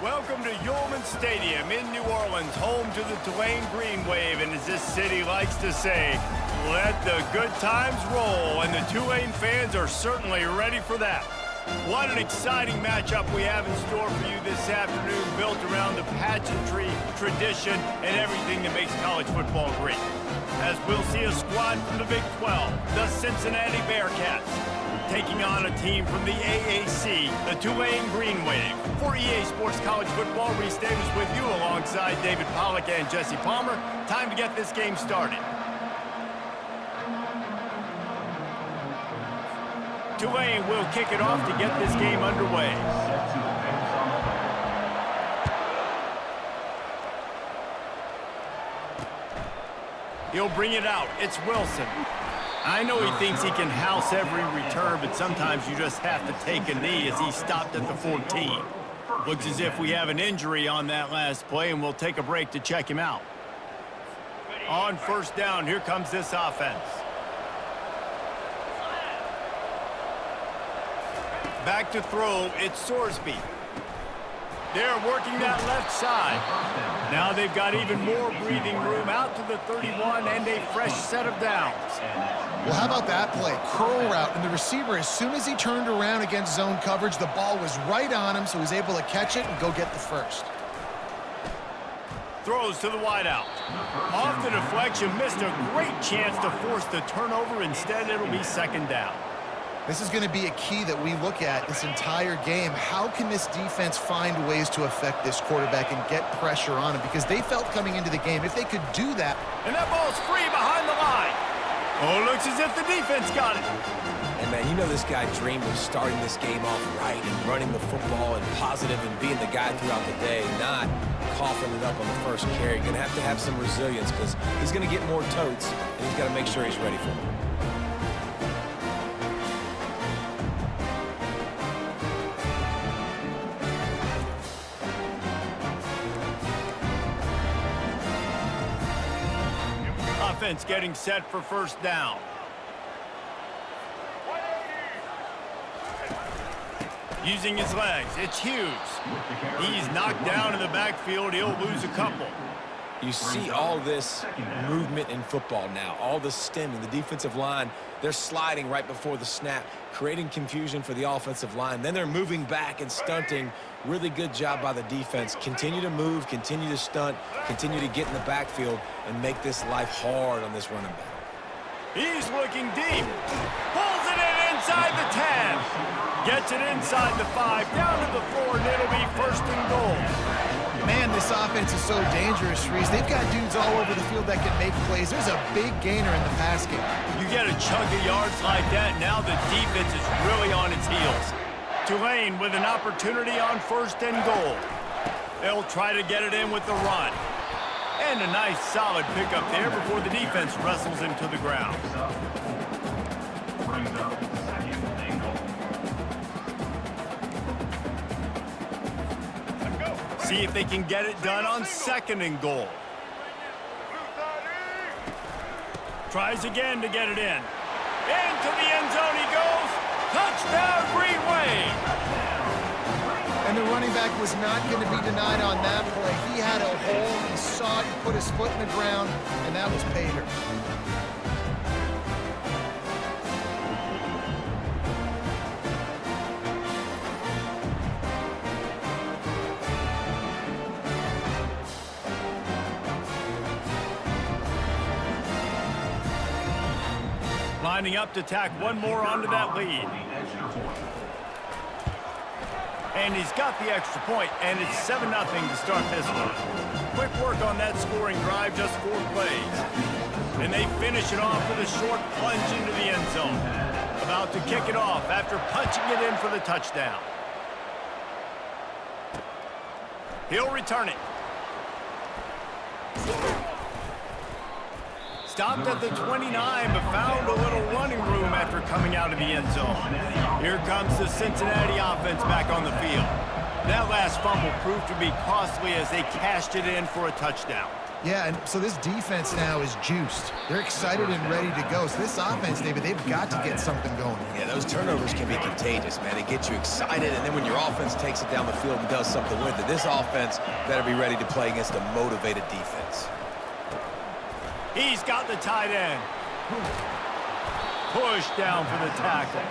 Welcome to Yulman Stadium in New Orleans, home to the Tulane Green Wave, and as this city likes to say, let the good times roll, and the Tulane fans are certainly ready for that. What an exciting matchup we have in store for you this afternoon, built around the pageantry, tradition, and everything that makes college football great. As we'll see a squad from the Big 12, the Cincinnati Bearcats, taking on a team from the AAC, the Tulane Green Wave. For EA Sports College Football, Reese Davis with you alongside David Pollack and Jesse Palmer. Time to get this game started. Tulane will kick it off to get this game underway. He'll bring it out. It's Wilson. I know he thinks he can house every return, but sometimes you just have to take a knee as he stopped at the 14. Looks as if we have an injury on that last play, and we'll take a break to check him out. On first down, here comes this offense. Back to throw, it's Sorsby. They're working that left side. Now they've got even more breathing room out to the 31 and a fresh set of downs. Well, how about that play? Curl route, and the receiver, as soon as he turned around against zone coverage, the ball was right on him, so he was able to catch it and go get the first. Throws to the wideout. Off the deflection, missed a great chance to force the turnover. Instead, it'll be second down. This is going to be a key that we look at this entire game. How can this defense find ways to affect this quarterback and get pressure on him? Because they felt coming into the game, if they could do that. And that ball's free behind the line. Oh, looks as if the defense got it. And, man, you know this guy dreamed of starting this game off right and running the football and positive and being the guy throughout the day, not coughing it up on the first carry. Going to have some resilience because he's going to get more totes, and he's got to make sure he's ready for them. Offense getting set for first down. Using his legs, it's Hughes. He's knocked down in the backfield. He'll lose a couple. You see all this movement in football now, all the stemming, the defensive line, they're sliding right before the snap, creating confusion for the offensive line. Then they're moving back and stunting. Really good job by the defense. Continue to move, continue to stunt, continue to get in the backfield and make this life hard on this running back. He's looking deep. Pulls it in inside the 10. Gets it inside the 5, down to the 4, and it'll be first and goal. Man, this offense is so dangerous, Reese. They've got dudes all over the field that can make plays. There's a big gainer in the pass game. You get a chunk of yards like that, now the defense is really on its heels. Tulane with an opportunity on first and goal. They'll try to get it in with the run. And a nice solid pickup there before the defense wrestles him to the ground. See if they can get it done on second and goal. Tries again to get it in. Into the end zone he goes. Touchdown, Green Wave. And the running back was not going to be denied on that play. He had a hole, he saw it, he put his foot in the ground, and that was Pater. Lining up to tack one more onto that lead. And he's got the extra point, and it's 7-0 to start this one. Quick work on that scoring drive, just 4 plays. And they finish it off with a short plunge into the end zone. About to kick it off after punching it in for the touchdown. He'll return it. Stopped at the 29, but found a little running room after coming out of the end zone. Here comes the Cincinnati offense back on the field. That last fumble proved to be costly as they cashed it in for a touchdown. Yeah, and so this defense now is juiced. They're excited and ready to go. So this offense, David, they've got to get something going. Yeah, those turnovers can be contagious, man. They get you excited, and then when your offense takes it down the field and does something with it, this offense better be ready to play against a motivated defense. He's got the tight end. Push down for the tackle.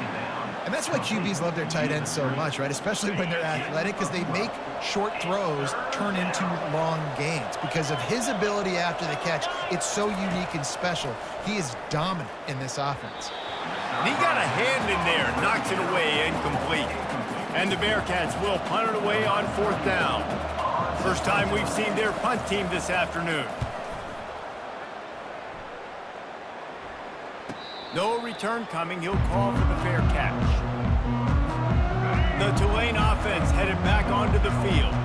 And that's why QBs love their tight ends so much, right? Especially when they're athletic, because they make short throws turn into long gains. Because of his ability after the catch, it's so unique and special. He is dominant in this offense. And he got a hand in there, knocks it away, incomplete. And the Bearcats will punt it away on 4th down. First time we've seen their punt team this afternoon. No return coming. He'll call for the fair catch. The Tulane offense headed back onto the field.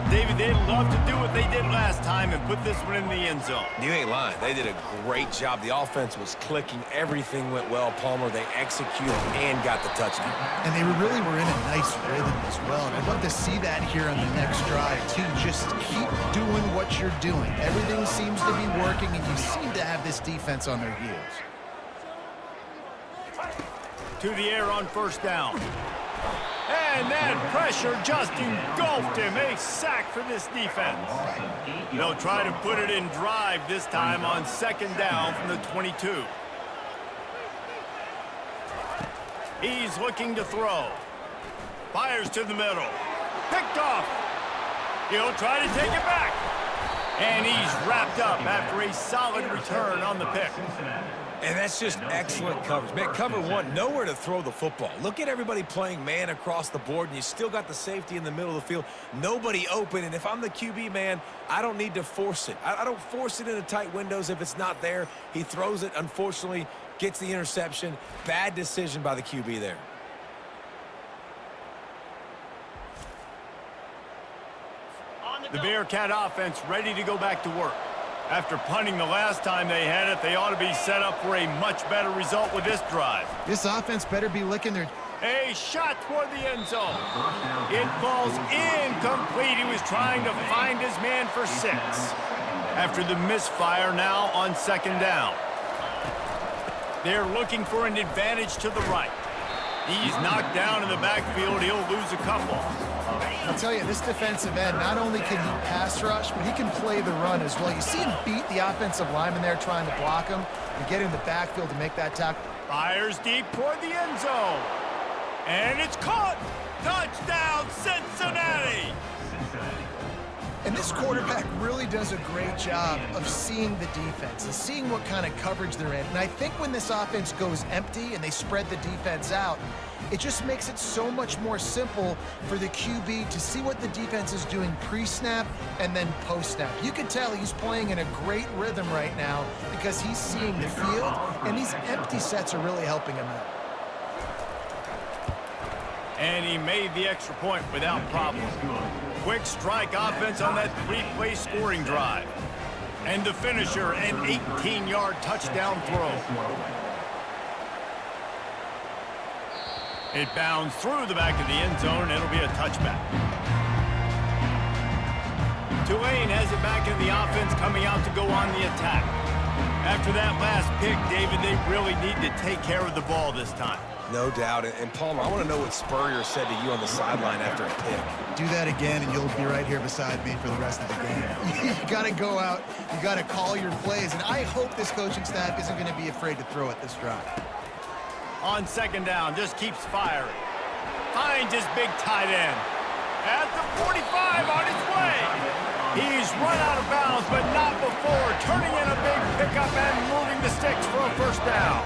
David, they'd love to do what they did last time and put this one in the end zone. You ain't lying. They did a great job. The offense was clicking. Everything went well, Palmer. They executed and got the touchdown. And they really were in a nice rhythm as well. And I'd love to see that here on the next drive, too. Just keep doing what you're doing. Everything seems to be working, and you seem to have this defense on their heels. To the air on 1st down. And that pressure just engulfed him. A sack for this defense. They'll try to put it in drive this time on 2nd down from the 22. He's looking to throw. Fires to the middle. Picked off. He'll try to take it back. And he's wrapped up after a solid return on the pick. And that's just excellent coverage. Man, cover one, nowhere to throw the football. Look at everybody playing man across the board, and you still got the safety in the middle of the field. Nobody open, and if I'm the QB, man, I don't need to force it. I don't force it into tight windows if it's not there. He throws it, unfortunately, gets the interception. Bad decision by the QB there. The Bearcat offense ready to go back to work. After punting the last time they had it, they ought to be set up for a much better result with this drive. This offense better be licking their... A shot toward the end zone. It falls incomplete. He was trying to find his man for 6. After the misfire, now on 2nd down. They're looking for an advantage to the right. He's knocked down in the backfield. He'll lose a couple. I'll tell you, this defensive end, not only can he pass rush, but he can play the run as well. You see him beat the offensive lineman there trying to block him and get in the backfield to make that tackle. Fires deep toward the end zone. And it's caught. Touchdown, Cincinnati. And this quarterback really does a great job of seeing the defense and seeing what kind of coverage they're in. And I think when this offense goes empty and they spread the defense out, it just makes it so much more simple for the QB to see what the defense is doing pre-snap and then post-snap. You can tell he's playing in a great rhythm right now because he's seeing the field, and these empty sets are really helping him out. And he made the extra point without problem. Quick strike offense on that 3-play scoring drive. And the finisher, an 18-yard touchdown throw. It bounds through the back of the end zone, and it'll be a touchback. Tulane has it back in the offense, coming out to go on the attack. After that last pick, David, they really need to take care of the ball this time. No doubt. And Palmer, I want to know what Spurrier said to you on the sideline after a pick. Do that again, and you'll be right here beside me for the rest of the game. You got to go out. You got to call your plays. And I hope this coaching staff isn't going to be afraid to throw it this drive. On 2nd down, just keeps firing. Finds his big tight end. At the 45 on his way. He's run out of bounds, but not before turning in a big pickup and moving the sticks for a 1st down.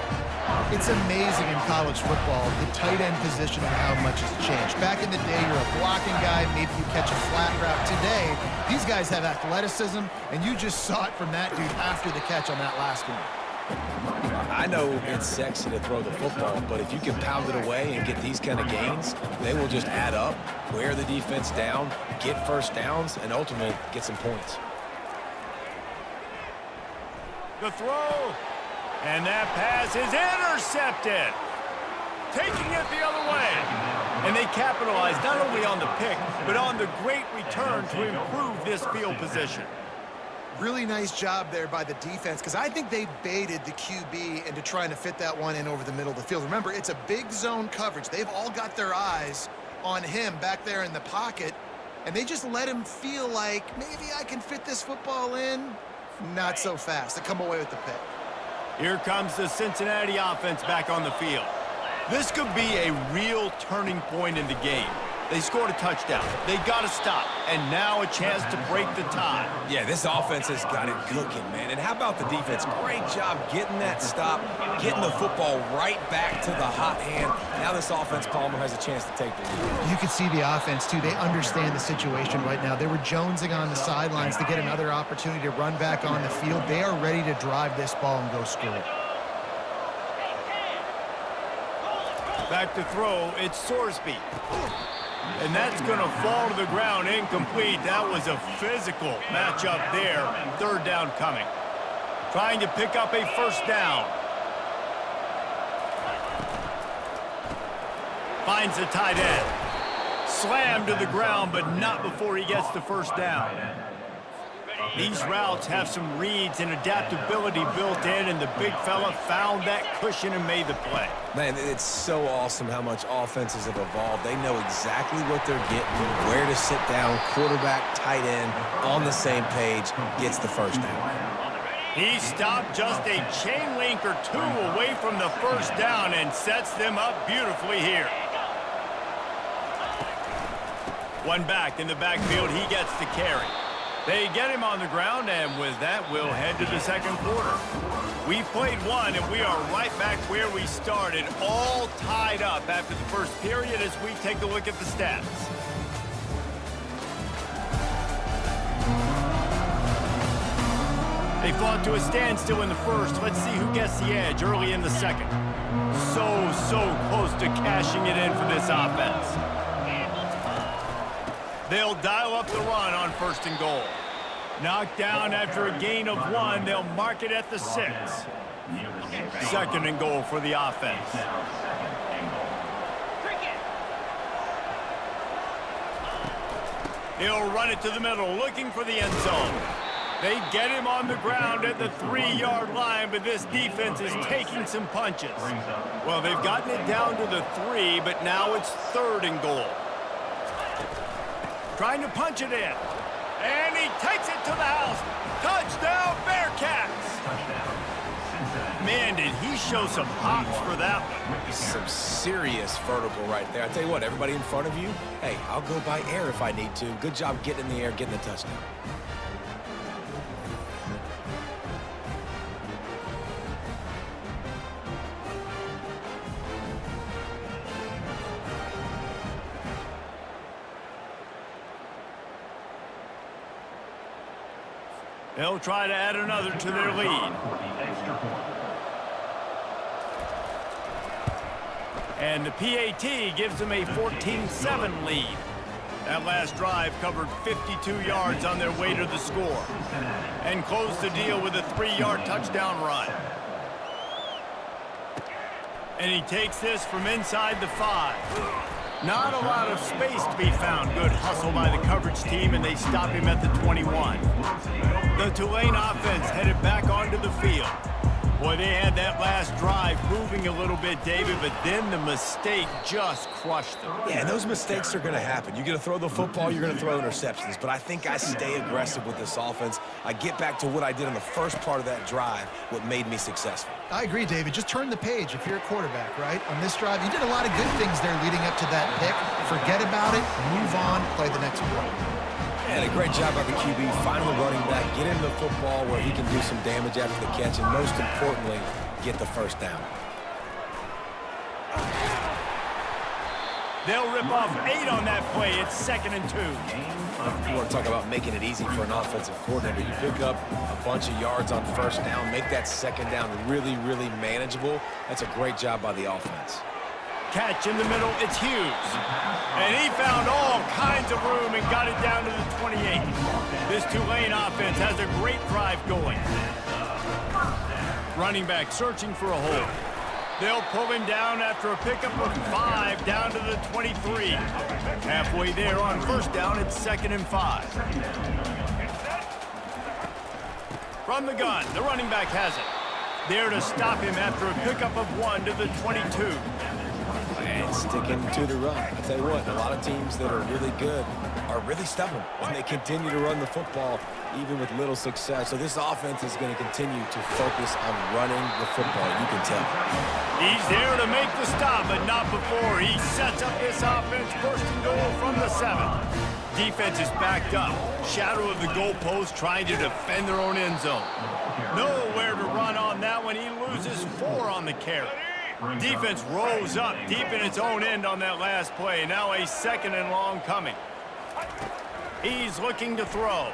It's amazing in college football, the tight end position and how much has changed. Back in the day, you're a blocking guy, maybe you catch a flat route. Today, these guys have athleticism, and you just saw it from that dude after the catch on that last one. I know it's sexy to throw the football, but if you can pound it away and get these kind of gains, they will just add up, wear the defense down, get 1st downs, and ultimately get some points. The throw. And that pass is intercepted. Taking it the other way. And they capitalized not only on the pick, but on the great return to improve this field position. Really nice job there by the defense, because I think they baited the QB into trying to fit that one in over the middle of the field. Remember, it's a big zone coverage. They've all got their eyes on him back there in the pocket, and they just let him feel like, maybe I can fit this football in. Not so fast. They come away with the pick. Here comes the Cincinnati offense back on the field. This could be a real turning point in the game. They scored a touchdown. They got to stop. And now a chance to break the tie. Yeah, this offense has got it cooking, man. And how about the defense? Great job getting that stop, getting the football right back to the hot hand. Now this offense, Palmer, has a chance to take the lead. You can see the offense, too. They understand the situation right now. They were jonesing on the sidelines to get another opportunity to run back on the field. They are ready to drive this ball and go score. Back to throw, it's Sorsby. And that's going to fall to the ground incomplete. That was a physical matchup there. Third down coming. Trying to pick up a first down. Finds the tight end. Slammed to the ground, but not before he gets the first down. These routes have some reads and adaptability built in, and the big fella found that cushion and made the play. Man, it's so awesome how much offenses have evolved. They know exactly what they're getting, where to sit down, quarterback, tight end, on the same page, gets the first down. He stopped just a chain link or two away from the first down and sets them up beautifully here. One back in the backfield, he gets the carry. They get him on the ground, and with that, we'll head to the second quarter. We played one, and we are right back where we started, all tied up after the first period as we take a look at the stats. They fought to a standstill in the first. Let's see who gets the edge early in the second. So close to cashing it in for this offense. They'll dial up the run on first and goal. Knocked down after a gain of 1. They'll mark it at the 6. Second and goal for the offense. He'll run it to the middle, looking for the end zone. They get him on the ground at the 3-yard line, but this defense is taking some punches. Well, they've gotten it down to the 3, but now it's third and goal. Trying to punch it in. And he takes it to the house. Touchdown, Bearcats! Man, did he show some hops for that one. Some serious vertical right there. I tell you what, everybody in front of you, hey, I'll go by air if I need to. Good job getting in the air, getting the touchdown. They'll try to add another to their lead. And the PAT gives them a 14-7 lead. That last drive covered 52 yards on their way to the score and closed the deal with a 3-yard touchdown run. And he takes this from inside the 5. Not a lot of space to be found. Good hustle by the coverage team, and they stop him at the 21. The Tulane offense headed back onto the field. Boy, they had that last drive moving a little bit, David, but then the mistake just crushed them. Yeah, and those mistakes are going to happen. You're going to throw the football, you're going to throw interceptions, but I think I stay aggressive with this offense. I get back to what I did on the first part of that drive, what made me successful. I agree, David. Just turn the page if you're a quarterback, right? On this drive, you did a lot of good things there leading up to that pick. Forget about it, move on, play the next play. And a great job by the QB, finally running back, get into the football where he can do some damage after the catch, and most importantly, get the first down. They'll rip off 8 on that play. It's 2nd and 2. You want to talk about making it easy for an offensive coordinator. You pick up a bunch of yards on first down, make that second down really, really manageable. That's a great job by the offense. Catch in the middle, it's Hughes. And he found all kinds of room and got it down to the 28. This Tulane offense has a great drive going. Running back searching for a hole. They'll pull him down after a pickup of 5 down to the 23. Halfway there on first down, it's 2nd and 5. From the gun, the running back has it. There to stop him after a pickup of 1 to the 22. And sticking to the run. I'll tell you what, a lot of teams that are really good are really stubborn when they continue to run the football, even with little success. So this offense is going to continue to focus on running the football. You can tell. He's there to make the stop, but not before. He sets up this offense, first and goal from the 7. Defense is backed up. Shadow of the goalpost, trying to defend their own end zone. Nowhere to run on that one. He loses 4 on the carry. Defense rolls up deep in its own end on that last play. Now a 2nd and long coming. He's looking to throw.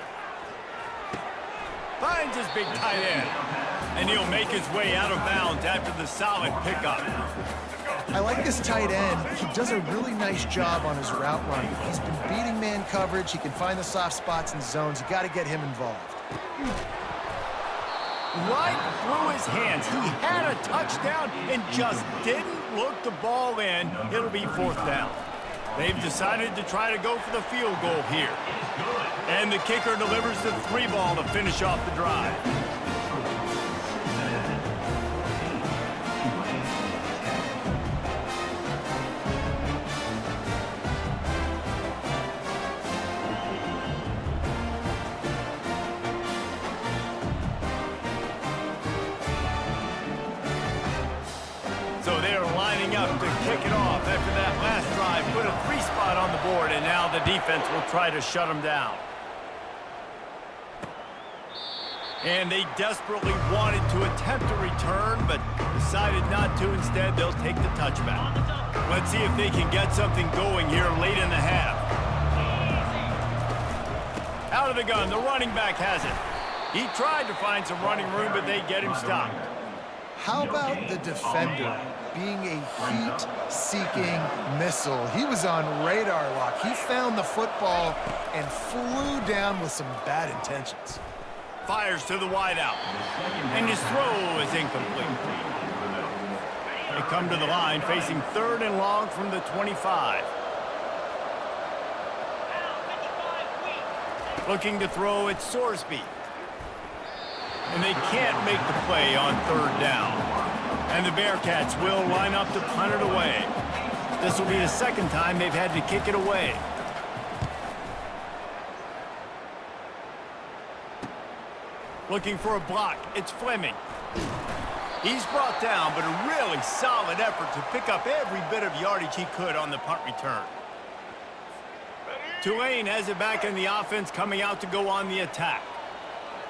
Finds his big tight end. And he'll make his way out of bounds after the solid pickup. I like this tight end. He does a really nice job on his route running. He's been beating man coverage. He can find the soft spots and zones. You got to get him involved. Right through his hands. He had a touchdown and just didn't look the ball in. It'll be 4th down. They've decided to try to go for the field goal here. And the kicker delivers the 3 ball to finish off the drive. So they're lining up to kick it off after that last drive. Put a 3 spot on the board, and now the defense will try to shut them down. And they desperately wanted to attempt a return, but decided not to. Instead, they'll take the touchback. Let's see if they can get something going here late in the half. Out of the gun, the running back has it. He tried to find some running room, but they get him stopped. How about the defender being a heat-seeking missile? He was on radar lock. He found the football and flew down with some bad intentions. Fires to the wideout. And his throw is incomplete. They come to the line facing 3rd and long from the 25. Looking to throw, it's Sorsby. And they can't make the play on 3rd down. And the Bearcats will line up to punt it away. This will be the 2nd time they've had to kick it away. Looking for a block, it's Fleming. He's brought down, but a really solid effort to pick up every bit of yardage he could on the punt return. Tulane has it back in the offense, coming out to go on the attack.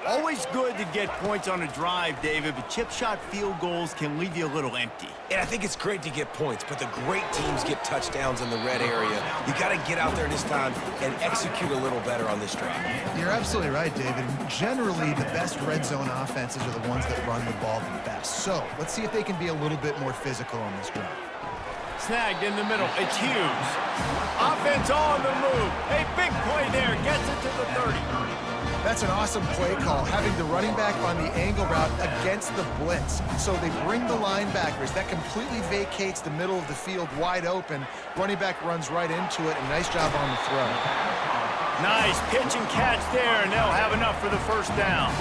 Always good to get points on a drive, David, but chip shot field goals can leave you a little empty. And I think it's great to get points, but the great teams get touchdowns in the red area. You got to get out there this time and execute a little better on this drive. You're absolutely right, David. Generally, the best red zone offenses are the ones that run the ball the best. So let's see if they can be a little bit more physical on this drive. Snagged in the middle. It's Hughes. Offense on the move. A big play there. Gets it to the 30. That's an awesome play call, having the running back on the angle route against the blitz. So they bring the linebackers. That completely vacates the middle of the field wide open. Running back runs right into it, and nice job on the throw. Nice pitch and catch there, and they'll have enough for the 1st down.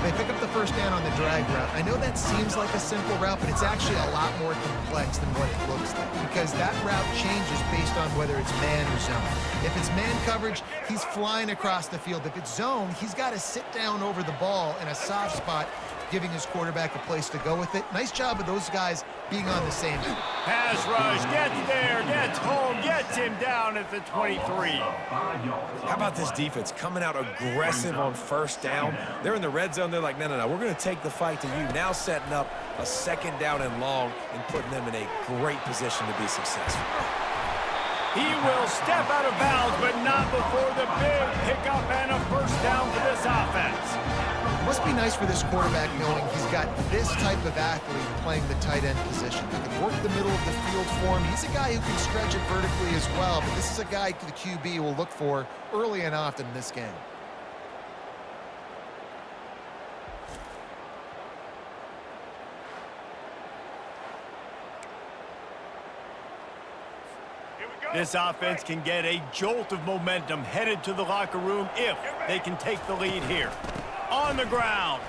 They pick up the 1st down on the drag route. I know that seems like a simple route, but it's actually a lot more complex than what it looks like, because that route changes based on whether it's man or zone. If it's man coverage, he's flying across the field. If it's zone, he's got to sit down over the ball in a soft spot, giving his quarterback a place to go with it. Nice job of those guys being on the same team. Pass rush, gets there, gets home, gets him down at the 23. How about this defense coming out aggressive on 1st down? They're in the red zone. They're like, no, we're going to take the fight to you. Now setting up a 2nd down and long and putting them in a great position to be successful. He will step out of bounds, but not before the big pickup and a 1st down for this offense. It must be nice for this quarterback knowing he's got this type of athlete playing the tight end position. He can work the middle of the field for him. He's a guy who can stretch it vertically as well, but this is a guy the QB will look for early and often in this game. This offense can get a jolt of momentum headed to the locker room if they can take the lead here. on the ground.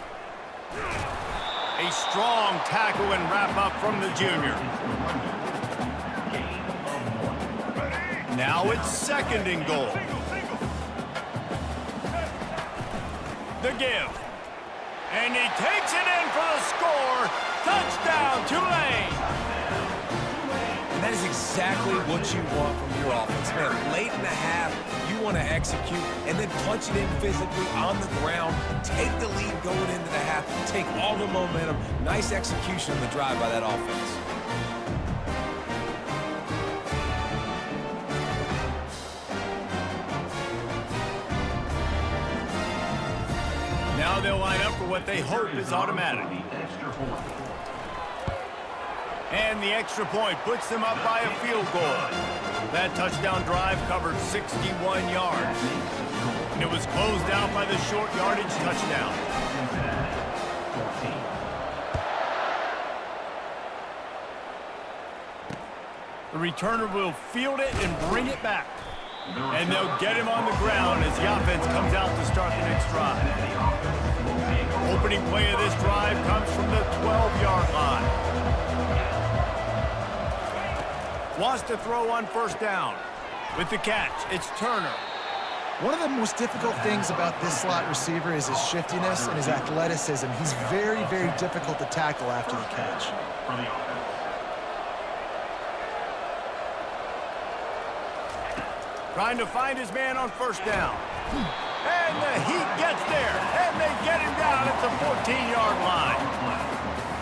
A strong tackle and wrap up from the junior. Now it's 2nd and goal. The give. And he takes it in for the score. Touchdown, Tulane. And that is exactly what you want from your offense, man. Late in the half, you want to execute and then punch it in physically on the ground. Take the lead going into the half. Take all the momentum. Nice execution on the drive by that offense. Now they'll line up for what they hope is automatic. And the extra point puts them up by a field goal. That touchdown drive covered 61 yards. And it was closed out by the short yardage touchdown. The returner will field it and bring it back. And they'll get him on the ground as the offense comes out to start the next drive. Opening play of this drive comes from the 12-yard line. Wants to throw on 1st down. With the catch, it's Turner. One of the most difficult things about this slot receiver is his shiftiness and his athleticism. He's very, very difficult to tackle after the catch. Trying to find his man on 1st down. And the Heat gets there. And they get him down at the 14-yard line.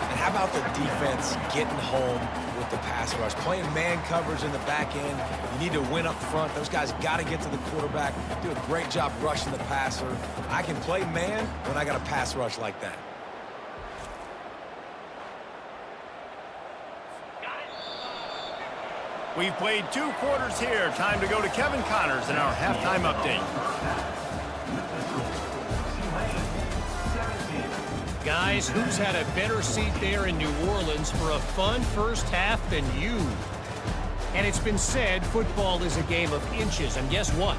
And how about the defense getting home with the pass rush? Playing man coverage in the back end. You need to win up front. Those guys got to get to the quarterback. Do a great job rushing the passer. I can play man when I got a pass rush like that. We've played 2 quarters here. Time to go to Kevin Connors in our halftime update. Guys, who's had a better seat there in New Orleans for a fun first half than you? And it's been said football is a game of inches. And guess what?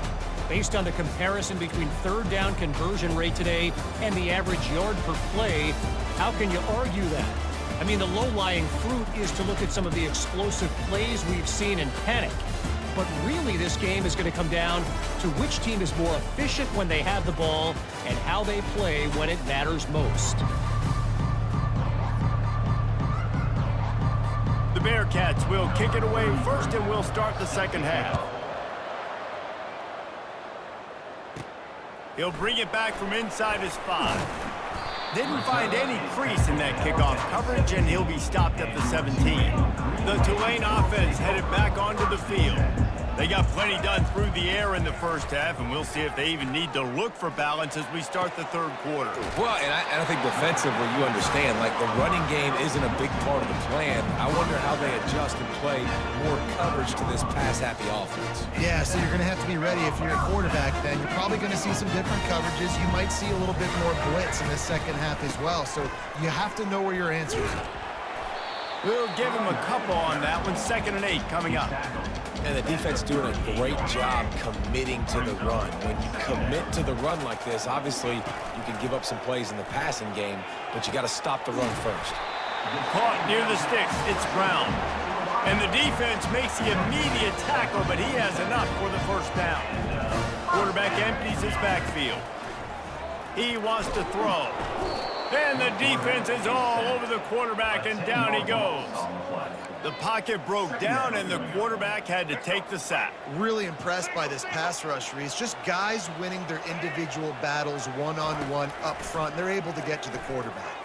Based on the comparison between 3rd down conversion rate today and the average yard per play, how can you argue that? I mean, the low-lying fruit is to look at some of the explosive plays we've seen and panic. But really, this game is going to come down to which team is more efficient when they have the ball and how they play when it matters most. The Bearcats will kick it away first, and we'll start the 2nd half. He'll bring it back from inside his 5. Didn't find any crease in that kickoff coverage, and he'll be stopped at the 17. The Tulane offense headed back onto the field. They got plenty done through the air in the first half, and we'll see if they even need to look for balance as we start the 3rd quarter. Well, and I think defensively, you understand, like the running game isn't a big part of the plan. I wonder how they adjust and play more coverage to this pass-happy offense. Yeah, so you're going to have to be ready if you're a quarterback then. You're probably going to see some different coverages. You might see a little bit more blitz in the 2nd half as well, so you have to know where your answers are. We'll give him a couple on that one. 2nd and 8 coming up. And the defense doing a great job committing to the run. When you commit to the run like this, obviously you can give up some plays in the passing game, but you got to stop the run first. Caught near the sticks. It's Brown. And the defense makes the immediate tackle, but he has enough for the 1st down. Quarterback empties his backfield. He wants to throw. And the defense is all over the quarterback, and down he goes. The pocket broke down, and the quarterback had to take the sack. Really impressed by this pass rush, Reese. Just guys winning their individual battles one-on-one up front. They're able to get to the quarterback.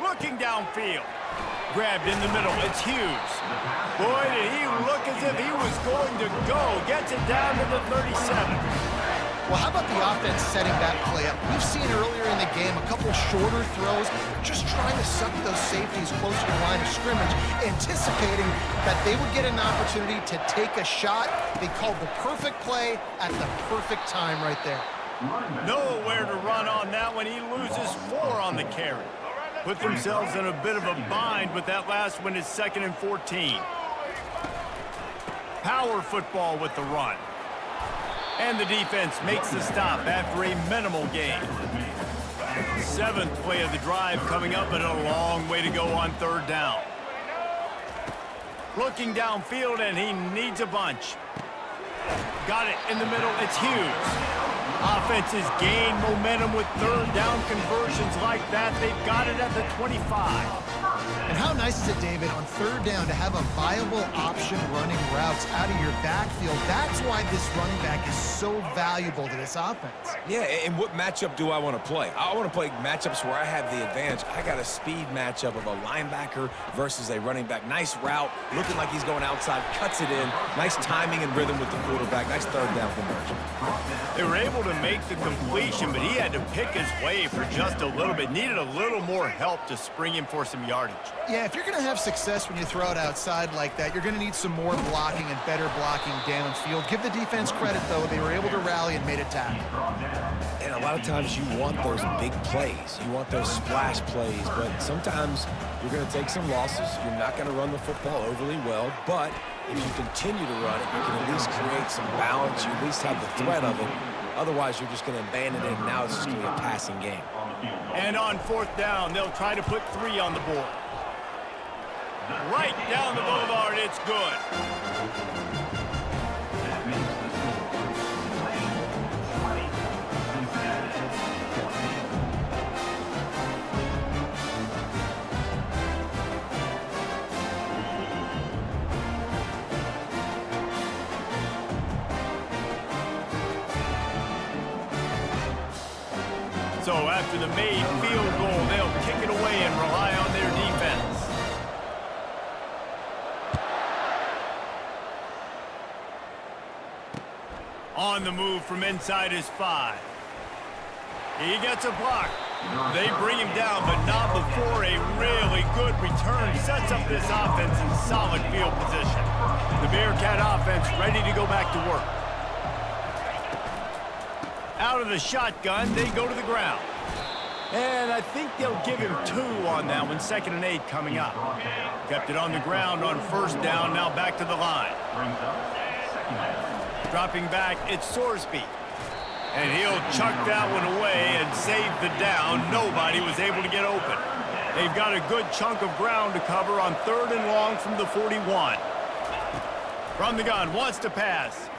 Looking downfield. Grabbed in the middle. It's Hughes. Boy, did he look as if he was going to go. Gets it down to the 37. Well, how about the offense setting that play up? We've seen earlier in the game a couple shorter throws, just trying to suck those safeties closer to the line of scrimmage, anticipating that they would get an opportunity to take a shot. They called the perfect play at the perfect time right there. Nowhere to run on that one. He loses 4 on the carry. Put themselves in a bit of a bind, but that last one is 2nd and 14. Power football with the run. And the defense makes the stop after a minimal gain. 7th play of the drive coming up, but a long way to go on 3rd down. Looking downfield, and he needs a bunch. Got it in the middle. It's huge. Offenses gain momentum with 3rd down conversions like that. They've got it at the 25. And how nice is it, David, on 3rd down to have a viable option running routes out of your backfield? That's why this running back is so valuable to this offense. Yeah, and what matchup do I want to play? I want to play matchups where I have the advantage. I got a speed matchup of a linebacker versus a running back. Nice route, looking like he's going outside, cuts it in. Nice timing and rhythm with the quarterback. Nice 3rd down conversion. They were able to make the completion, but he had to pick his way for just a little bit. Needed a little more help to spring him for some yardage. Yeah, if you're going to have success when you throw it outside like that, you're going to need some more blocking and better blocking downfield. Give the defense credit, though. They were able to rally and made a tackle. And a lot of times you want those big plays. You want those splash plays, but sometimes you're going to take some losses. You're not going to run the football overly well, but if you continue to run it, you can at least create some balance. You at least have the threat of it. Otherwise, you're just going to abandon it, and now it's just going to be a passing game. And on 4th down, they'll try to put 3 on the board. Right down the boulevard, it's good. So after the made field goal, they'll kick it away and rely on their defense. On the move from inside his 5. He gets a block. They bring him down, but not before a really good return sets up this offense in solid field position. The Bearcat offense ready to go back to work. Out of the shotgun, they go to the ground. And I think they'll give him 2 on that one. 2nd and 8 coming up. Kept it on the ground on 1st down, now back to the line. Dropping back, it's Sorsby. And he'll chuck that one away and save the down. Nobody was able to get open. They've got a good chunk of ground to cover on 3rd and long from the 41. From the gun, wants to pass.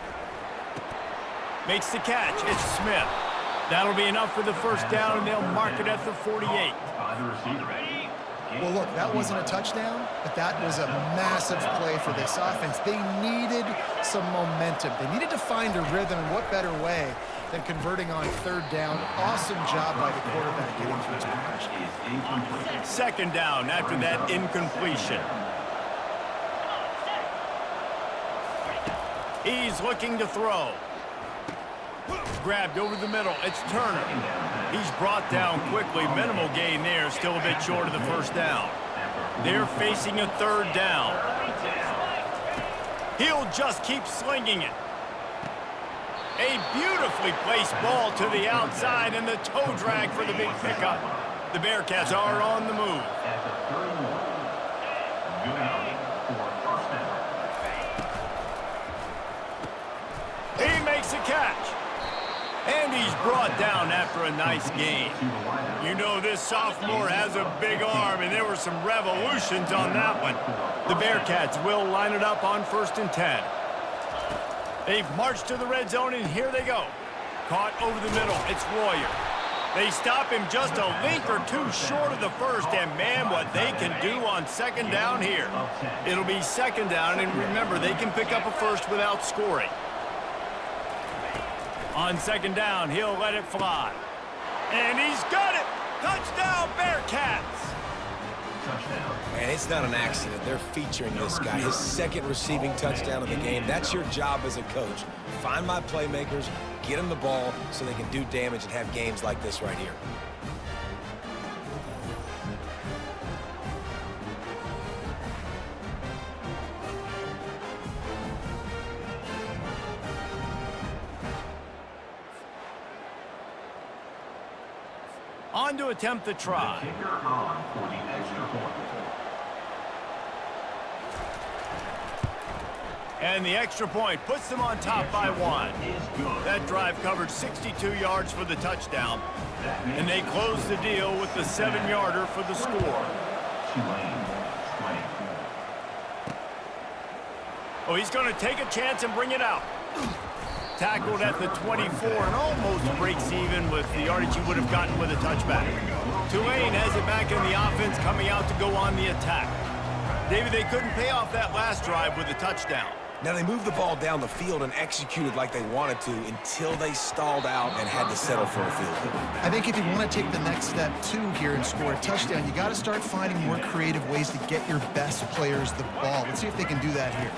Makes the catch. It's Smith. That'll be enough for the 1st down, and they'll mark it at the 48. Well, look, that wasn't a touchdown, but that was a massive play for this offense. They needed some momentum. They needed to find a rhythm, and what better way than converting on 3rd down. Awesome job by the quarterback getting through his progression. 2nd down after that incompletion. He's looking to throw. Grabbed over the middle. It's Turner. He's brought down quickly. Minimal gain there. Still a bit short of the 1st down. They're facing a 3rd down. He'll just keep slinging it. A beautifully placed ball to the outside, and the toe drag for the big pickup. The Bearcats are on the move. He makes a catch. And he's brought down after a nice gain. You know this sophomore has a big arm, and there were some revolutions on that one. The Bearcats will line it up on 1st and 10. They've marched to the red zone, and here they go. Caught over the middle. It's Royer. They stop him just a link or 2 short of the 1st, and man, what they can do on 2nd down here. It'll be 2nd down, and remember, they can pick up a 1st without scoring. On 2nd down, he'll let it fly. And he's got it! Touchdown, Bearcats! Man, it's not an accident. They're featuring this guy. His 2nd receiving touchdown of the game. That's your job as a coach. Find my playmakers, get them the ball so they can do damage and have games like this right here. On to attempt the try. And the extra point puts them on top by 1. That drive covered 62 yards for the touchdown. And they close the deal with the 7-yarder for the score. Oh, he's going to take a chance and bring it out. Tackled at the 24 and almost breaks even with the yardage he would have gotten with a touchback. Tulane has it back in the offense, coming out to go on the attack. David, they couldn't pay off that last drive with a touchdown. Now, they moved the ball down the field and executed like they wanted to until they stalled out and had to settle for a field goal. I think if you want to take the next step, too, here and score a touchdown, you got to start finding more creative ways to get your best players the ball. Let's see if they can do that here.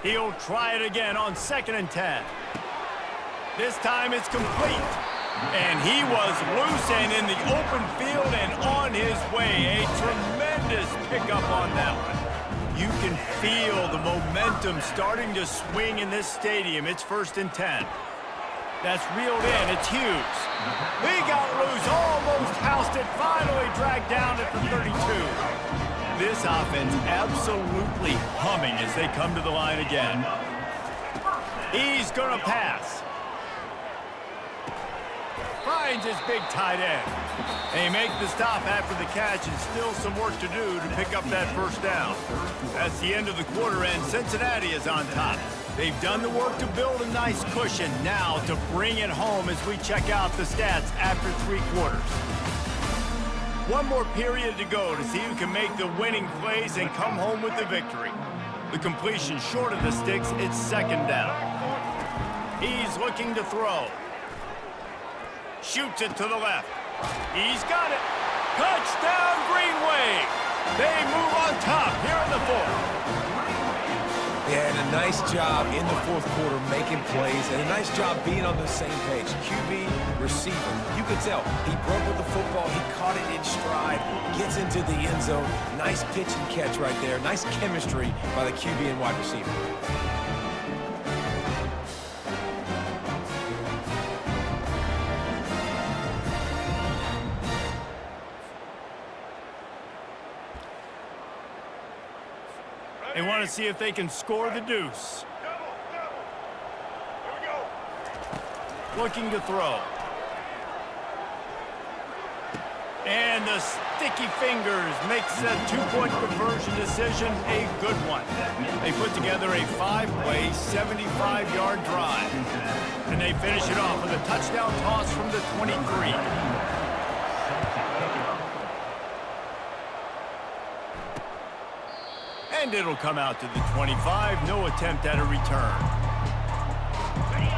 He'll try it again on 2nd and 10. This time it's complete. And he was loose and in the open field and on his way. A tremendous pickup on that one. You can feel the momentum starting to swing in this stadium. It's 1st and 10. That's reeled in. It's Hughes. He got loose, almost housed it, finally dragged down at the 32. This offense absolutely humming as they come to the line again. He's going to pass. Finds his big tight end. They make the stop after the catch, and still some work to do to pick up that 1st down. That's the end of the quarter, and Cincinnati is on top. They've done the work to build a nice cushion. Now to bring it home as we check out the stats after 3 quarters. One more period to go to see who can make the winning plays and come home with the victory. The completion short of the sticks, it's 2nd down. He's looking to throw. Shoots it to the left. He's got it. Touchdown, Green Wave. They move on top here in the 4th. Yeah, and a nice job in the 4th quarter making plays, and a nice job being on the same page. QB, receiver. You could tell he broke with the football. He caught it in stride, gets into the end zone. Nice pitch and catch right there. Nice chemistry by the QB and wide receiver. They want to see if they can score the deuce. Looking to throw. And the sticky fingers makes that 2-point conversion decision a good one. They put together a 5-play, 75-yard drive. And they finish it off with a touchdown toss from the 23. And it'll come out to the 25. No attempt at a return.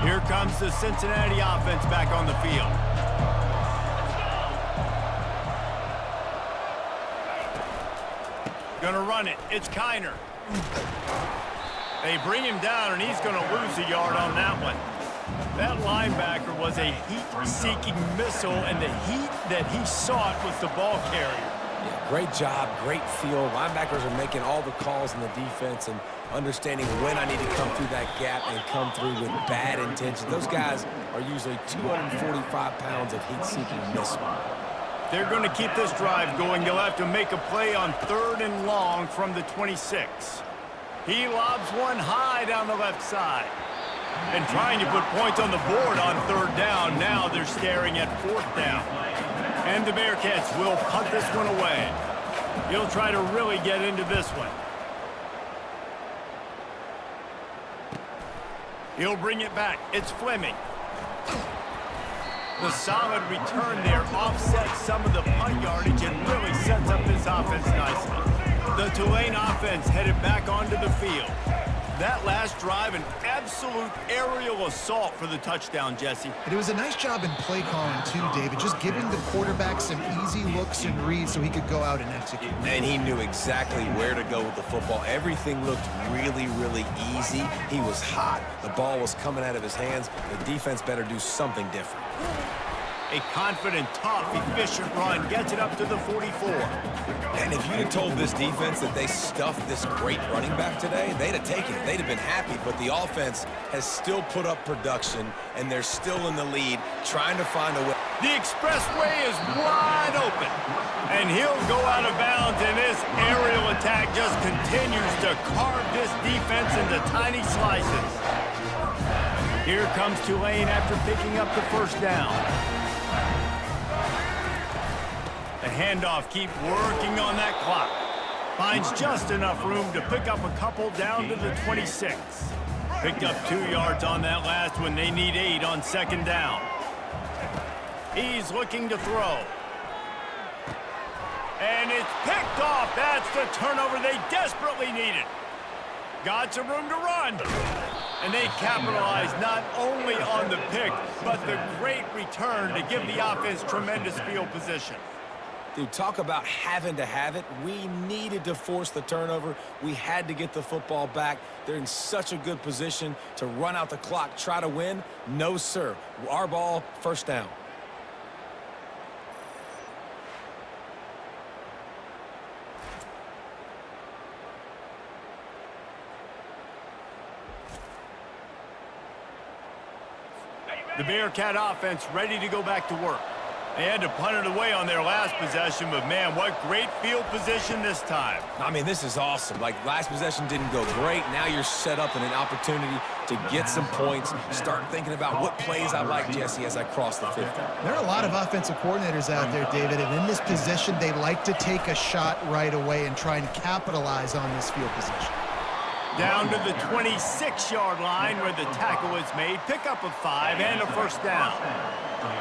Here comes the Cincinnati offense back on the field. Gonna run it. It's Kiner. They bring him down, and he's gonna lose a yard on that one. That linebacker was a heat-seeking missile, and the heat that he sought was the ball carrier. Yeah, great job, great feel. Linebackers are making all the calls in the defense and understanding when I need to come through that gap and come through with bad intentions. Those guys are usually 245 pounds of heat-seeking missile. They're going to keep this drive going. They'll have to make a play on 3rd and long from the 26. He lobs one high down the left side. And trying to put points on the board on 3rd down. Now they're staring at 4th down. And the Bearcats will punt this one away. He'll try to really get into this one. He'll bring it back. It's Fleming. The solid return there offsets some of the punt yardage and really sets up this offense nicely. The Tulane offense headed back onto the field. That last drive, an absolute aerial assault for the touchdown, Jesse. But it was a nice job in play calling, too, David, just giving the quarterback some easy looks and reads so he could go out and execute. And he knew exactly where to go with the football. Everything looked really, really easy. He was hot. The ball was coming out of his hands. The defense better do something different. A confident, tough, efficient run gets it up to the 44. And if you'd have told this defense that they stuffed this great running back today, they'd have taken it. They'd have been happy. But the offense has still put up production, and they're still in the lead, trying to find a way. The expressway is wide open. And he'll go out of bounds, and this aerial attack just continues to to carve this defense into tiny slices. Here comes Tulane after picking up the first down. The handoff keeps working on that clock. Finds just enough room to pick up a couple down to the 26. Picked up 2 yards on that last one. They need 8 on second down. He's looking to throw. And it's picked off. That's the turnover they desperately needed. Got some room to run. And they capitalized not only on the pick, but the great return to give the offense tremendous field position. Dude, talk about having to have it. We needed to force the turnover. We had to get the football back. They're in such a good position to run out the clock, try to win. No, sir. Our ball, first down. The Bearcat offense ready to go back to work. They had to punt it away on their last possession, but man, what great field position this time. I mean, this is awesome. Like, last possession didn't go great. Now you're set up in an opportunity to get some points. Start thinking about what plays I like, Jesse, as I cross the 50. There are a lot of offensive coordinators out there, David, and in this position, they like to take a shot right away and try and capitalize on this field position. Down to the 26-yard line where the tackle is made. Pick up a 5 and a first down.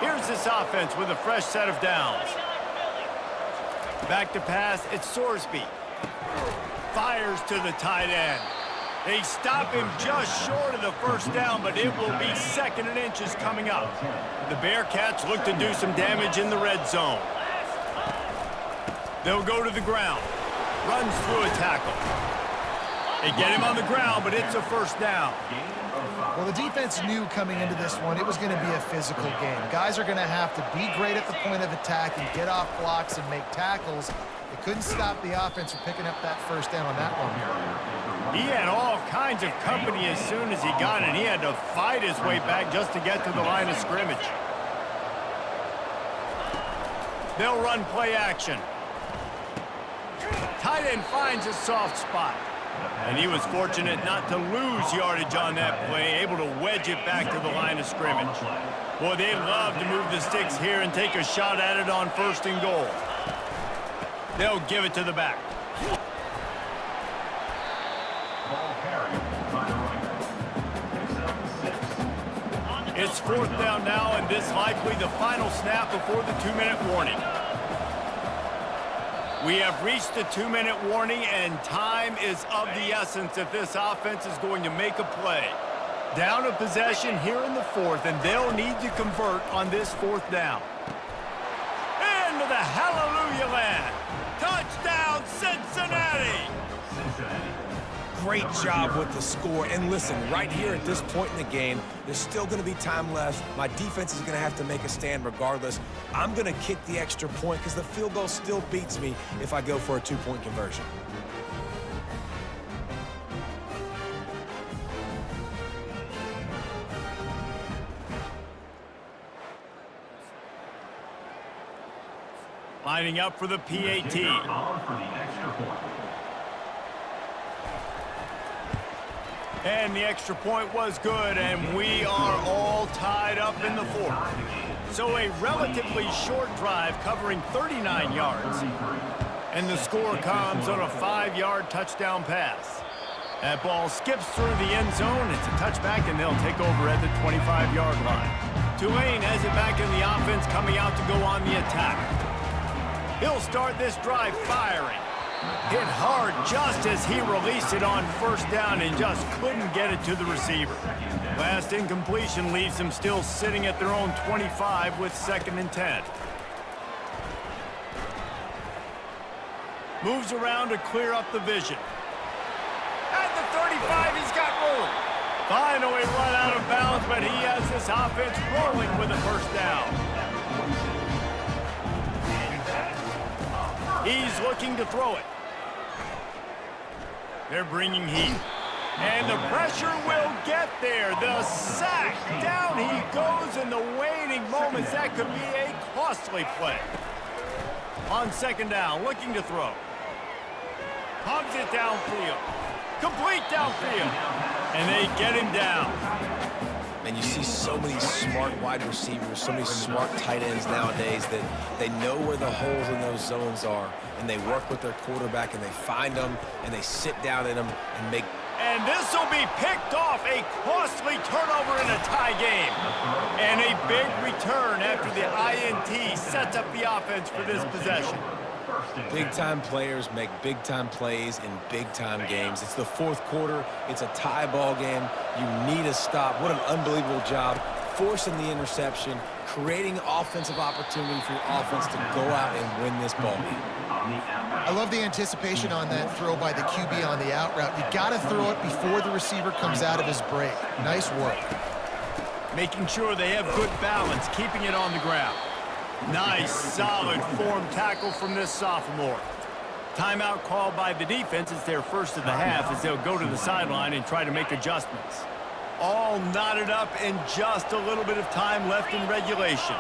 Here's this offense with a fresh set of downs. Back to pass, it's Sorsby. Fires to the tight end. They stop him just short of the first down, but it will be second and inches coming up. The Bearcats look to do some damage in the red zone. They'll go to the ground. Runs through a tackle. They get him on the ground, but it's a first down. Well, the defense knew coming into this one it was going to be a physical game. Guys are going to have to be great at the point of attack and get off blocks and make tackles. They couldn't stop the offense from picking up that first down on that one. He had all kinds of company as soon as he got it. He had to fight his way back just to get to the line of scrimmage. They'll run play action. Tight end finds a soft spot. And he was fortunate not to lose yardage on that play, able to wedge it back to the line of scrimmage. Boy, they love to move the sticks here and take a shot at it on first and goal. They'll give it to the back. It's fourth down now, and this likely the final snap before the 2-minute warning. We have reached the 2-minute warning, and time is of the essence if this offense is going to make a play. Down a possession here in the fourth, and they'll need to convert on this fourth down. Into the hallelujah land. Touchdown, Cincinnati! Great job with the score. And listen, right here at this point in the game, there's still going to be time left. My defense is going to have to make a stand regardless. I'm going to kick the extra point because the field goal still beats me if I go for a 2-point conversion. Lining up for the PAT. And the extra point was good, and we are all tied up in the fourth. So a relatively short drive covering 39 yards. And the score comes on a 5-yard touchdown pass. That ball skips through the end zone. It's a touchback, and they'll take over at the 25-yard line. Tulane has it back in the offense, coming out to go on the attack. He'll start this drive firing. Hit hard just as he released it on first down and just couldn't get it to the receiver. Last incompletion leaves them still sitting at their own 25 with 2nd and 10. Moves around to clear up the vision. At the 35, he's got room. Finally run out of bounds, but he has this offense rolling with a first down. He's looking to throw it. They're bringing heat. And the pressure will get there. The sack. Down he goes in the waning moments. That could be a costly play. On second down, looking to throw. Hugs it downfield. Complete downfield. And they get him down. And you see so many smart wide receivers, so many smart tight ends nowadays that they know where the holes in those zones are, and they work with their quarterback, and they find them, and they sit down in them and make. And this will be picked off. A costly turnover in a tie game. And a big return after the INT sets up the offense for this possession. Big-time players make big-time plays in big-time games. It's the fourth quarter. It's a tie ball game. You need a stop. What an unbelievable job forcing the interception, creating offensive opportunity for your offense to go out and win this ball game. I love the anticipation on that throw by the QB on the out route. You got to throw it before the receiver comes out of his break. Nice work. Making sure they have good balance, keeping it on the ground. Nice, solid form tackle from this sophomore. Timeout called by the defense. It's their first of the half as they'll go to the sideline and try to make adjustments. All knotted up and just a little bit of time left in regulation.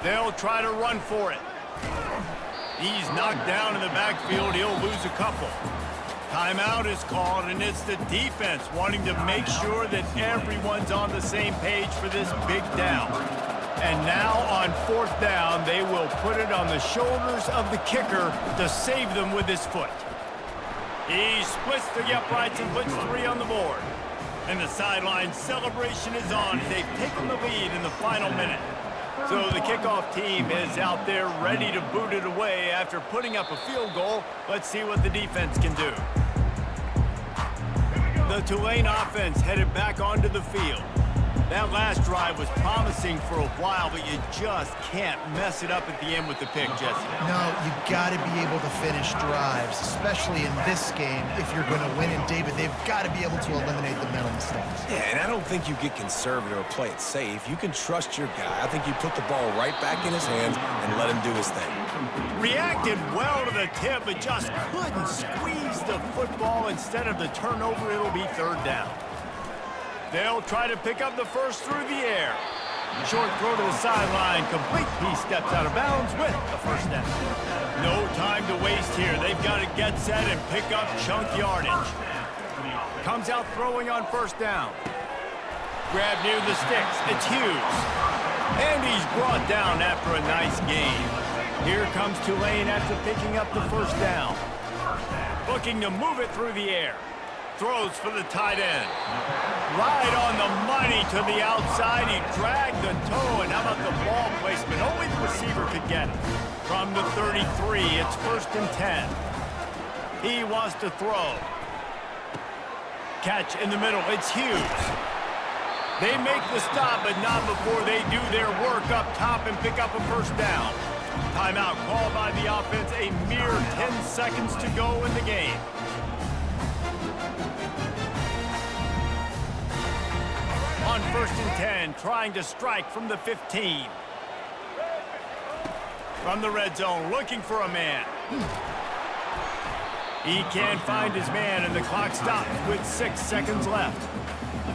They'll try to run for it. He's knocked down in the backfield. He'll lose a couple. Timeout is called, and it's the defense wanting to make sure that everyone's on the same page for this big down. And now on fourth down, they will put it on the shoulders of the kicker to save them with his foot. He splits the uprights and puts 3 on the board. And the sideline celebration is on. They've taken the lead in the final minute. So the kickoff team is out there ready to boot it away after putting up a field goal. Let's see what the defense can do. The Tulane offense headed back onto the field. That last drive was promising for a while, but you just can't mess it up at the end with the pick, Jesse. No, you got to be able to finish drives, especially in this game. If you're going to win, and David, they've got to be able to eliminate the mental mistakes. Yeah, and I don't think you get conservative or play it safe. You can trust your guy. I think you put the ball right back in his hands and let him do his thing. Reacted well to the tip, but just couldn't squeeze the football. Instead of the turnover, it'll be third down. They'll try to pick up the first through the air. Short throw to the sideline, complete. He steps out of bounds with the first down. No time to waste here. They've got to get set and pick up chunk yardage. Comes out throwing on first down. Grab near the sticks. It's Hughes. And he's brought down after a nice gain. Here comes Tulane after picking up the first down. Looking to move it through the air. Throws for the tight end. Right on the money to the outside. He dragged the toe, and how about the ball placement? Only the receiver could get it. From the 33, it's 1st and 10. He wants to throw. Catch in the middle. It's Hughes. They make the stop, but not before they do their work up top and pick up a first down. Timeout called by the offense. A mere 10 seconds to go in the game. On 1st and 10, trying to strike from the 15. From the red zone, looking for a man. He can't find his man, and the clock stops with 6 seconds left.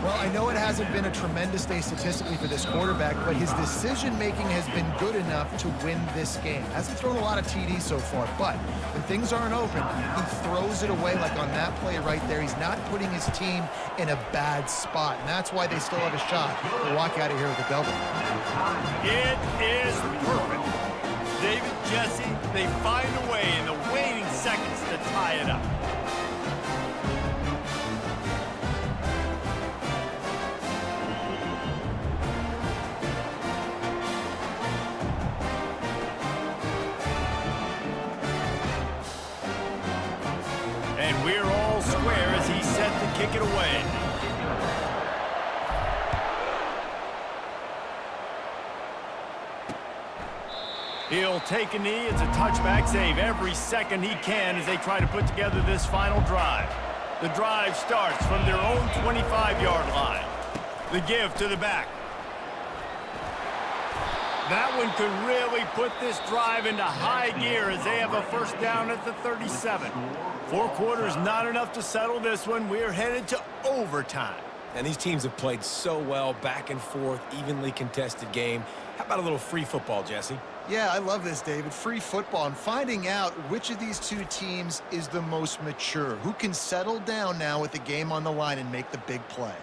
Well, I know it hasn't been a tremendous day statistically for this quarterback, but his decision-making has been good enough to win this game. Hasn't thrown a lot of TDs so far, but when things aren't open, he throws it away like on that play right there. He's not putting his team in a bad spot, and that's why they still have a shot to walk out of here with a double. It is perfect. David, Jesse, they find a way in the waning seconds to tie it up. And we're all square as he's set to kick it away. He'll take a knee. It's a touchback save every second he can as they try to put together this final drive. The drive starts from their own 25-yard line. The give to the back. That one could really put this drive into high gear as they have a first down at the 37. 4 quarters, not enough to settle this one. We're headed to overtime. And these teams have played so well, back and forth, evenly contested game. How about a little free football, Jesse? Yeah, I love this, David. Free football and finding out which of these two teams is the most mature, who can settle down now with the game on the line and make the big play.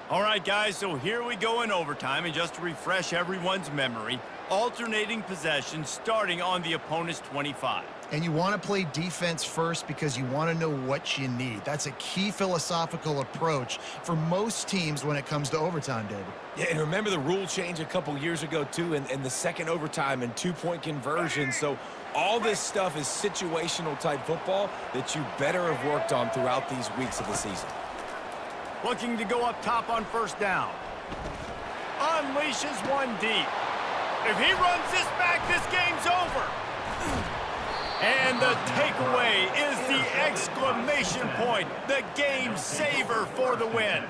All right, guys, so here we go in overtime, and just to refresh everyone's memory, alternating possession starting on the opponent's 25. And you want to play defense first because you want to know what you need. That's a key philosophical approach for most teams when it comes to overtime, David. Yeah, and remember the rule change a couple years ago, too, in the second overtime and two-point conversion. So all this stuff is situational type football that you better have worked on throughout these weeks of the season. Looking to go up top on first down. Unleashes one deep. If he runs this back, this game's over. And the takeaway is the exclamation point, the game saver for the win.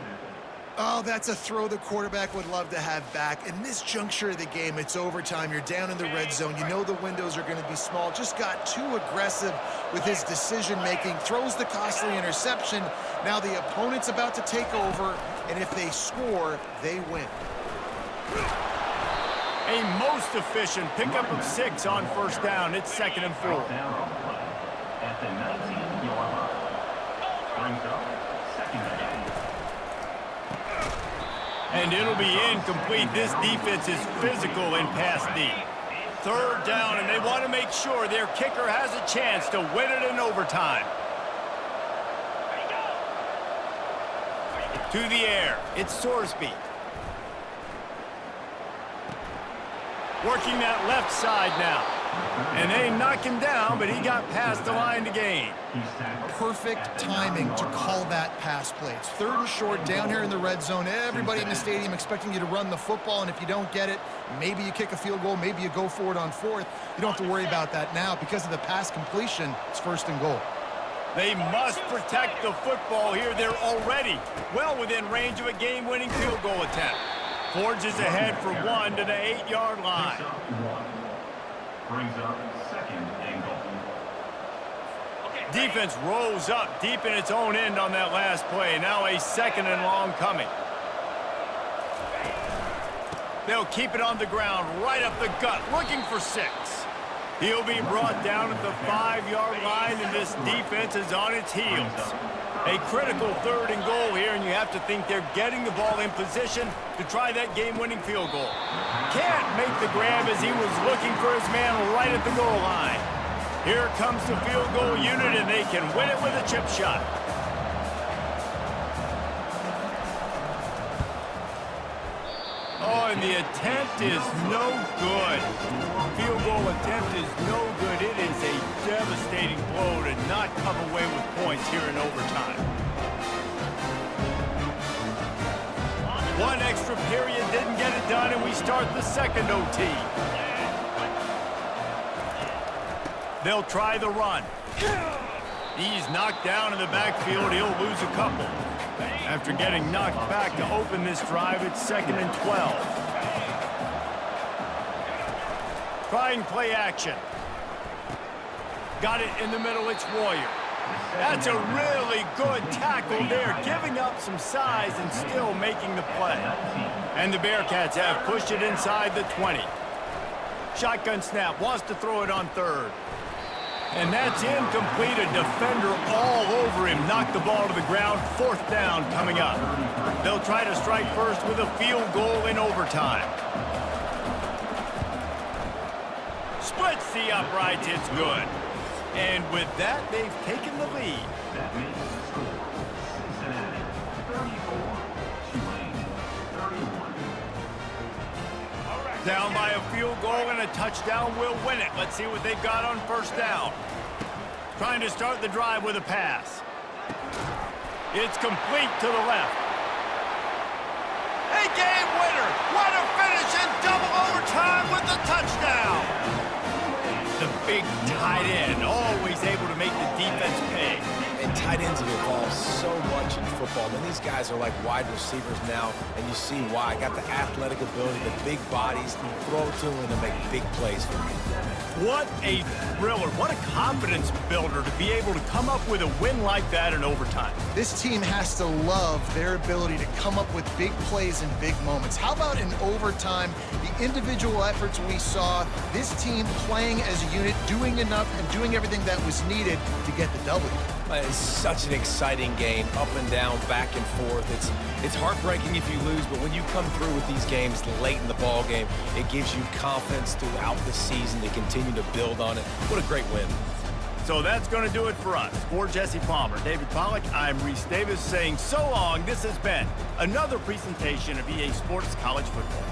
Oh, that's a throw the quarterback would love to have back. In this juncture of the game, it's overtime. You're down in the red zone. You know the windows are going to be small. Just got too aggressive with his decision-making. Throws the costly interception. Now the opponent's about to take over, and if they score, they win. A most efficient pickup of 6 on first down. It's 2nd and 4. At the 19-yard line. Brings up 2nd and 8. And it'll be incomplete. This defense is physical in pass D. 3rd down, and they want to make sure their kicker has a chance to win it in overtime. To the air, it's Sorsby. Working that left side now. And they knock him down, but he got past the line to gain. Perfect timing to call that pass play. It's 3rd and short down here in the red zone. Everybody in the stadium expecting you to run the football, and if you don't get it, maybe you kick a field goal, maybe you go for it on 4th. You don't have to worry about that now. Because of the pass completion, it's 1st and goal. They must protect the football here. They're already well within range of a game-winning field goal attempt. Forges ahead for 1 to the 8-yard line. Brings up 2nd and goal. Defense rolls up deep in its own end on that last play. Now a 2nd and long coming. They'll keep it on the ground right up the gut, looking for 6. He'll be brought down at the 5-yard line, and this defense is on its heels. A critical 3rd and goal here, and you have to think they're getting the ball in position to try that game-winning field goal. Can't make the grab as he was looking for his man right at the goal line. Here comes the field goal unit, and they can win it with a chip shot. Oh, and the attempt is no good. Field goal attempt is no good. It is a devastating blow to not come away with points here in overtime. One extra period didn't get it done, and we start the 2nd OT. They'll try the run. He's knocked down in the backfield. He'll lose a couple. After getting knocked back to open this drive, it's 2nd and 12. Trying play action. Got it in the middle, it's Warrior. That's a really good tackle there, giving up some size and still making the play. And the Bearcats have pushed it inside the 20. Shotgun snap, wants to throw it on 3rd. And that's incomplete. A defender all over him. Knocked the ball to the ground. 4th down coming up. They'll try to strike first with a field goal in overtime. Splits the uprights. It's good. And with that, they've taken the lead. That makes the score Cincinnati 34, Tulane 31. Down by a field goal and a touchdown will win it. Let's see what they've got on first down. Trying to start the drive with a pass. It's complete to the left. A game winner. What a finish in double overtime with the touchdown. The big tight end, always able to make the defense pay. And tight ends have evolved so much in football. I mean, these guys are like wide receivers now, and you see why. Got the athletic ability, the big bodies, and you throw it to them and they make big plays for you. What a thriller. What a confidence builder to be able to come up with a win like that in overtime. This team has to love their ability to come up with big plays in big moments. How about in overtime, the individual efforts we saw, this team playing as a unit, doing enough and doing everything that was needed to get the W. It's such an exciting game, up and down, back and forth. It's heartbreaking if you lose, but when you come through with these games late in the ball game, it gives you confidence throughout the season to continue to build on it. What a great win. So that's going to do it for us. For Jesse Palmer, David Pollack, I'm Reese Davis saying so long. This has been another presentation of EA Sports College Football.